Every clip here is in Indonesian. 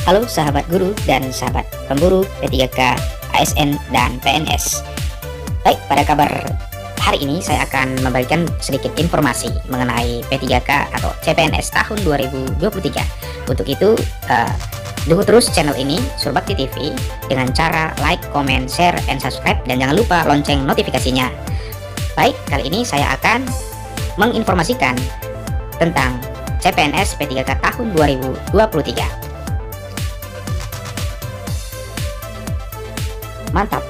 Halo sahabat guru dan sahabat pemburu P3K, ASN, dan PNS. Baik, pada kabar hari ini saya akan membagikan sedikit informasi mengenai P3K atau CPNS tahun 2023. Untuk itu, dukung terus channel ini, Surbakti TV, dengan cara like, comment, share, and subscribe, dan jangan lupa lonceng notifikasinya. Baik, kali ini saya akan menginformasikan tentang CPNS P3K tahun 2023. Mantap,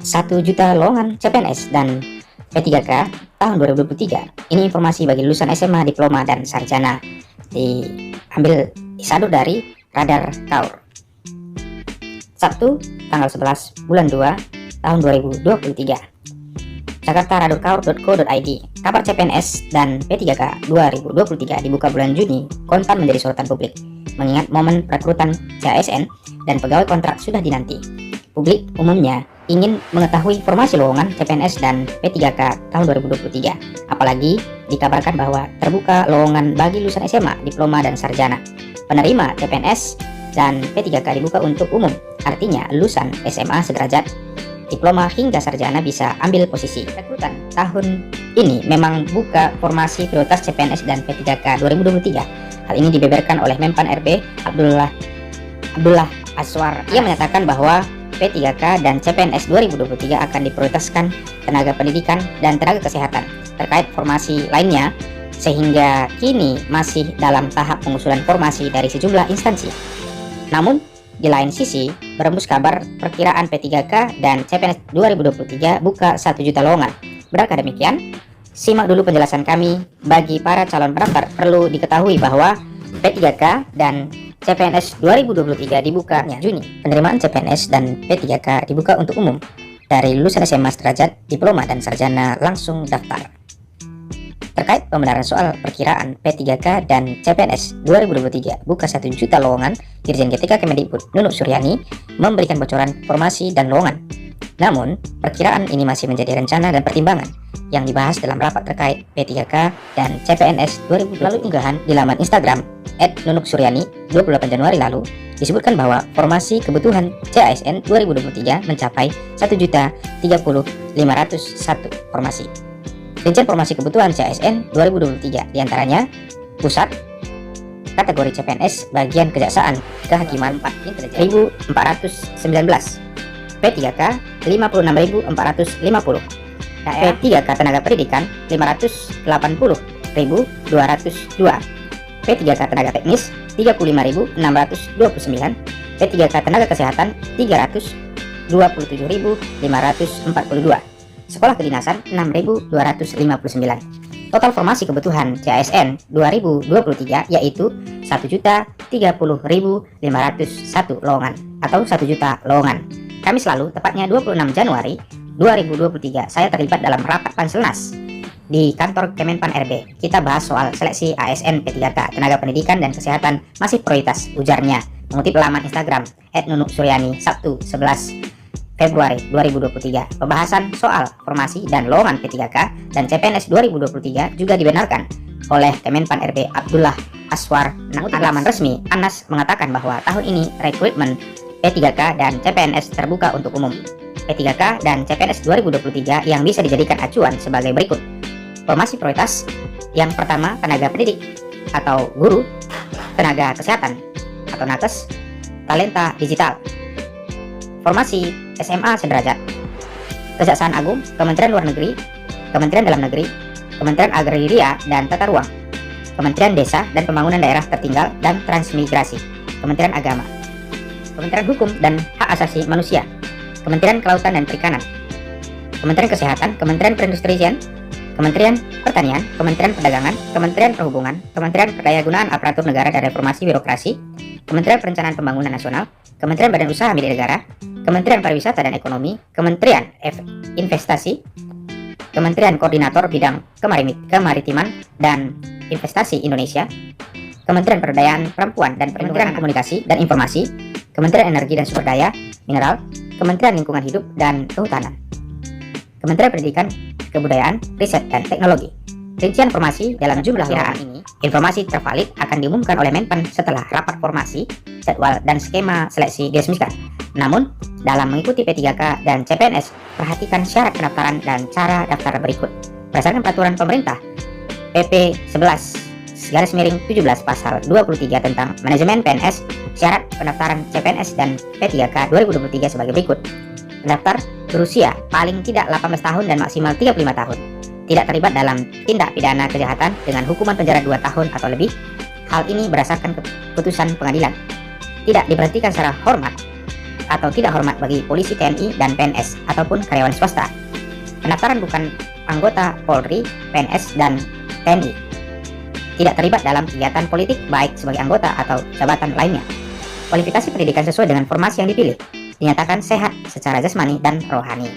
1 juta lowongan CPNS dan P3K tahun 2023. Ini informasi bagi lulusan SMA, diploma, dan sarjana. Diambil disadur dari Radar Kaur. Sabtu, tanggal 11 bulan 2 tahun 2023. Jakarta radarkaur.co.id. Kabar CPNS dan P3K 2023 dibuka bulan Juni kontan menjadi sorotan publik, mengingat momen perekrutan CASN dan pegawai kontrak sudah dinanti. Publik umumnya ingin mengetahui informasi lowongan CPNS dan P3K tahun 2023. Apalagi dikabarkan bahwa terbuka lowongan bagi lulusan SMA, diploma, dan sarjana. Penerima CPNS dan P3K dibuka untuk umum. Artinya lulusan SMA sederajat, diploma, hingga sarjana bisa ambil posisi. Rekrutan tahun ini memang buka formasi prioritas CPNS dan P3K 2023. Hal ini dibeberkan oleh Menpan RB Abdullah Aswar. Ia menyatakan bahwa P3K dan CPNS 2023 akan diprioritaskan tenaga pendidikan dan tenaga kesehatan. Terkait formasi lainnya, sehingga kini masih dalam tahap pengusulan formasi dari sejumlah instansi. Namun, di lain sisi, berembus kabar perkiraan P3K dan CPNS 2023 buka 1 juta lowongan. Benarkah demikian? Simak dulu penjelasan kami. Bagi para calon pendaftar, perlu diketahui bahwa P3K dan CPNS 2023 dibukanya Juni. Penerimaan CPNS dan P3K dibuka untuk umum. Dari lulusan SMA sederajat, diploma, dan sarjana langsung daftar. Terkait pembenaran soal perkiraan P3K dan CPNS 2023 buka 1 juta lowongan, Dirjen Ketika Kemendikbud Nunuk Suryani memberikan bocoran formasi dan lowongan. Namun, perkiraan ini masih menjadi rencana dan pertimbangan yang dibahas dalam rapat terkait P3K dan CPNS 2020. Lalu unggahan di laman Instagram @nunuksuryani 28 Januari lalu disebutkan bahwa formasi kebutuhan CASN 2023 mencapai 1.030.501 formasi. Rincian formasi kebutuhan CASN 2023 diantaranya pusat kategori CPNS bagian kejaksaan kehakiman 4.419, P3K 56.450, P3K tenaga pendidikan 580.202, P3K tenaga teknis 35.629, P3K tenaga kesehatan 327.542, sekolah kedinasan 6.259. Total formasi kebutuhan CASN 2023 yaitu 1.030.501 lowongan atau 1 juta lowongan. Kamis lalu, tepatnya 26 Januari 2023, saya terlibat dalam rapat Panselnas di kantor Kemenpan RB. Kita bahas soal seleksi ASN P3K tenaga pendidikan dan kesehatan masih prioritas, ujarnya, mengutip laman Instagram @nunuksuryani Sabtu 11 Februari 2023. Pembahasan soal formasi dan lowongan P3K dan CPNS 2023 juga dibenarkan oleh Kemenpan RB Abdullah Aswar. Namun laman resmi ANAS mengatakan bahwa tahun ini rekrutmen P3K dan CPNS terbuka untuk umum. P3K dan CPNS 2023 yang bisa dijadikan acuan sebagai berikut. Formasi prioritas yang pertama, tenaga pendidik atau guru, tenaga kesehatan atau nakes, talenta digital. Formasi SMA sederajat, Kejaksaan Agung, Kementerian Luar Negeri, Kementerian Dalam Negeri, Kementerian Agraria dan Tata Ruang, Kementerian Desa dan Pembangunan Daerah Tertinggal dan Transmigrasi, Kementerian Agama, Kementerian Hukum dan Hak Asasi Manusia, Kementerian Kelautan dan Perikanan, Kementerian Kesehatan, Kementerian Perindustrian, Kementerian Pertanian, Kementerian Perdagangan, Kementerian Perhubungan, Kementerian Perdayagunaan Aparatur Negara dan Reformasi Birokrasi, Kementerian Perencanaan Pembangunan Nasional, Kementerian Badan Usaha Milik Negara, Kementerian Pariwisata dan Ekonomi, Kementerian Investasi, Kementerian Koordinator Bidang Kemaritiman dan Investasi Indonesia, Kementerian Pemberdayaan Perempuan dan Kementerian Komunikasi dan Informasi, Kementerian Energi dan Sumber Daya Mineral, Kementerian Lingkungan Hidup dan Kehutanan, Kementerian Pendidikan, Kebudayaan, Riset dan Teknologi, Rincian formasi dalam jumlah lowongan ini, informasi tervalid akan diumumkan oleh Menpan setelah rapat formasi, jadwal, dan skema seleksi diresmikan. Namun, dalam mengikuti P3K dan CPNS, perhatikan syarat pendaftaran dan cara daftar berikut. Berdasarkan peraturan pemerintah PP 11/17 pasal 23 tentang manajemen PNS, syarat pendaftaran CPNS dan P3K 2023 sebagai berikut. Pendaftar berusia paling tidak 18 tahun dan maksimal 35 tahun. Tidak terlibat dalam tindak pidana kejahatan dengan hukuman penjara 2 tahun atau lebih. Hal ini berdasarkan keputusan pengadilan. Tidak diberhentikan secara hormat atau tidak hormat bagi polisi, TNI, dan PNS ataupun karyawan swasta. Pendaftaran bukan anggota Polri, PNS, dan TNI. Tidak terlibat dalam kegiatan politik baik sebagai anggota atau jabatan lainnya. Kualifikasi pendidikan sesuai dengan formasi yang dipilih. Dinyatakan sehat secara jasmani dan rohani.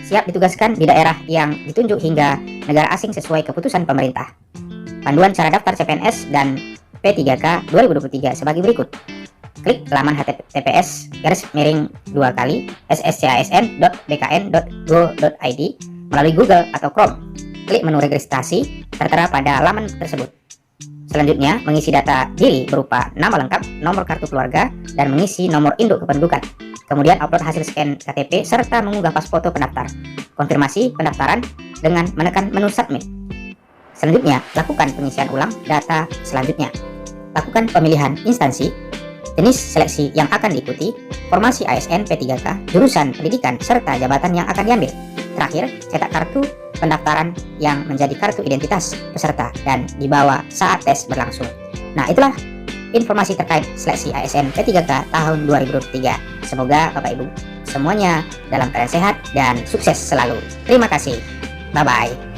Siap ditugaskan di daerah yang ditunjuk hingga negara asing sesuai keputusan pemerintah. Panduan cara daftar CPNS dan P3K 2023 sebagai berikut. Klik laman https://sscsn.bkn.go.id melalui Google atau Chrome. Klik menu registrasi tertera pada laman tersebut. Selanjutnya, mengisi data diri berupa nama lengkap, nomor kartu keluarga, dan mengisi nomor induk kependudukan. Kemudian upload hasil scan KTP serta mengunggah pas foto pendaftar. Konfirmasi pendaftaran dengan menekan menu submit. Selanjutnya, lakukan pengisian ulang data selanjutnya. Lakukan pemilihan instansi, jenis seleksi yang akan diikuti, formasi ASN P3K, jurusan pendidikan, serta jabatan yang akan diambil. Terakhir, cetak kartu pendaftaran yang menjadi kartu identitas peserta dan dibawa saat tes berlangsung. Nah, itulah informasi terkait seleksi ASN P3K tahun 2023. Semoga Bapak Ibu semuanya dalam keadaan sehat dan sukses selalu. Terima kasih. Bye-bye.